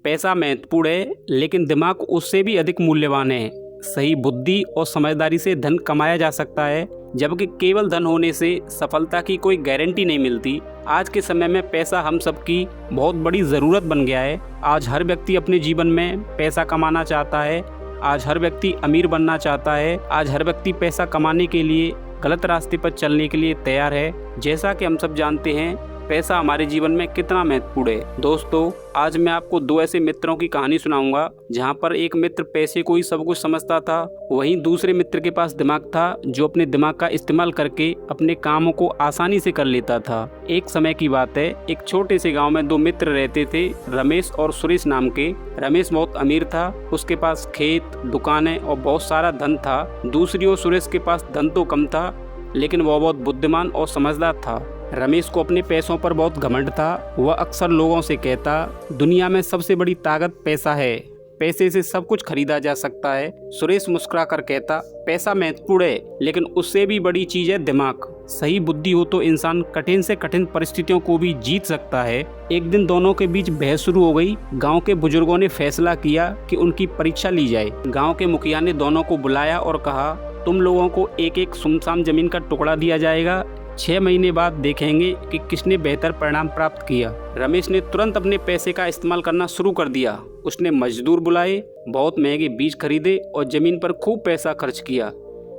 पैसा महत्वपूर्ण है, लेकिन दिमाग उससे भी अधिक मूल्यवान है। सही बुद्धि और समझदारी से धन कमाया जा सकता है, जबकि केवल धन होने से सफलता की कोई गारंटी नहीं मिलती। आज के समय में पैसा हम सबकी बहुत बड़ी ज़रूरत बन गया है। आज हर व्यक्ति अपने जीवन में पैसा कमाना चाहता है। आज हर व्यक्ति अमीर बनना चाहता है। आज हर व्यक्ति पैसा कमाने के लिए गलत रास्ते पर चलने के लिए तैयार है। जैसा कि हम सब जानते हैं, पैसा हमारे जीवन में कितना महत्वपूर्ण है। दोस्तों, आज मैं आपको दो ऐसे मित्रों की कहानी सुनाऊंगा, जहां पर एक मित्र पैसे को ही सब कुछ समझता था, वहीं दूसरे मित्र के पास दिमाग था जो अपने दिमाग का इस्तेमाल करके अपने कामों को आसानी से कर लेता था। एक समय की बात है, एक छोटे से गाँव में दो मित्र रहते थे, रमेश और सुरेश नाम के। रमेश बहुत अमीर था, उसके पास खेत, दुकानें और बहुत सारा धन था। दूसरी ओर सुरेश के पास धन तो कम था, लेकिन वह बहुत बुद्धिमान और समझदार था। रमेश को अपने पैसों पर बहुत घमंड था। वह अक्सर लोगों से कहता, दुनिया में सबसे बड़ी ताकत पैसा है, पैसे से सब कुछ खरीदा जा सकता है। सुरेश मुस्कुरा कर कहता, पैसा महत्वपूर्ण है, लेकिन उससे भी बड़ी चीज है दिमाग। सही बुद्धि हो तो इंसान कठिन से कठिन परिस्थितियों को भी जीत सकता है। एक दिन दोनों के बीच बहस शुरू हो गई। गांव के बुजुर्गों ने फैसला किया कि उनकी परीक्षा ली जाए। गांव के मुखिया ने दोनों को बुलाया और कहा, तुम लोगों को एक एक सुनसान जमीन का टुकड़ा दिया जाएगा। 6 महीने बाद देखेंगे कि किसने बेहतर परिणाम प्राप्त किया। रमेश ने तुरंत अपने पैसे का इस्तेमाल करना शुरू कर दिया। उसने मजदूर बुलाए, बहुत महंगे बीज खरीदे और जमीन पर खूब पैसा खर्च किया।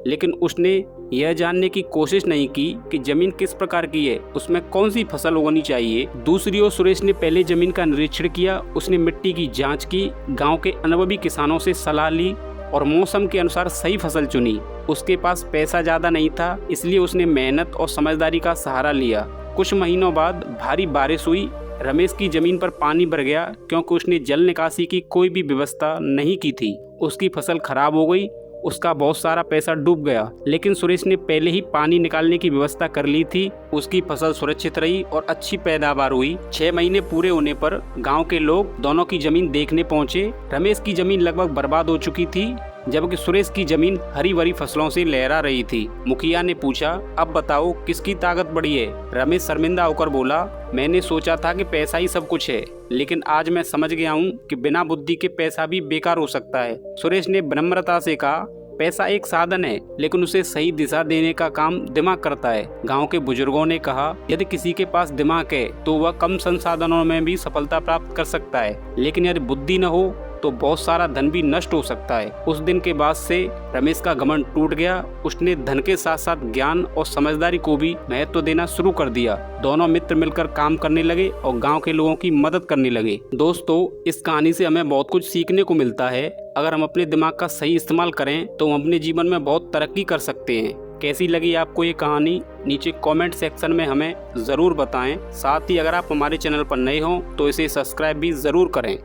लेकिन उसने यह जानने की कोशिश नहीं की कि जमीन किस प्रकार की है, उसमें कौन सी फसल उगानी चाहिए। दूसरी ओर सुरेश ने पहले जमीन का निरीक्षण किया। उसने मिट्टी की जाँच की, गाँव के अनुभवी किसानों से सलाह ली और मौसम के अनुसार सही फसल चुनी। उसके पास पैसा ज़्यादा नहीं था, इसलिए उसने मेहनत और समझदारी का सहारा लिया। कुछ महीनों बाद भारी बारिश हुई। रमेश की जमीन पर पानी भर गया, क्योंकि उसने जल निकासी की कोई भी व्यवस्था नहीं की थी। उसकी फसल खराब हो गई, उसका बहुत सारा पैसा डूब गया। लेकिन सुरेश ने पहले ही पानी निकालने की व्यवस्था कर ली थी। उसकी फसल सुरक्षित रही और अच्छी पैदावार हुई। 6 महीने पूरे होने पर गांव के लोग दोनों की जमीन देखने पहुंचे। रमेश की जमीन लगभग बर्बाद हो चुकी थी, जबकि सुरेश की जमीन हरी भरी फसलों से लहरा रही थी। मुखिया ने पूछा, अब बताओ किसकी ताकत बड़ी है? रमेश शर्मिंदा होकर बोला, मैंने सोचा था कि पैसा ही सब कुछ है, लेकिन आज मैं समझ गया हूँ कि बिना बुद्धि के पैसा भी बेकार हो सकता है। सुरेश ने विनम्रता से कहा, पैसा एक साधन है, लेकिन उसे सही दिशा देने का काम दिमाग करता है। गांव के बुजुर्गों ने कहा, यदि किसी के पास दिमाग है तो वह कम संसाधनों में भी सफलता प्राप्त कर सकता है, लेकिन यदि बुद्धि न हो तो बहुत सारा धन भी नष्ट हो सकता है। उस दिन के बाद से रमेश का घमंड टूट गया। उसने धन के साथ साथ ज्ञान और समझदारी को भी महत्व देना शुरू कर दिया। दोनों मित्र मिलकर काम करने लगे और गांव के लोगों की मदद करने लगे। दोस्तों, इस कहानी से हमें बहुत कुछ सीखने को मिलता है। अगर हम अपने दिमाग का सही इस्तेमाल करें तो हम अपने जीवन में बहुत तरक्की कर सकते हैं। कैसी लगी आपको ये कहानी? नीचे कमेंट सेक्शन में हमें ज़रूर बताएं। साथ ही अगर आप हमारे चैनल पर नए हों तो इसे सब्सक्राइब भी ज़रूर करें।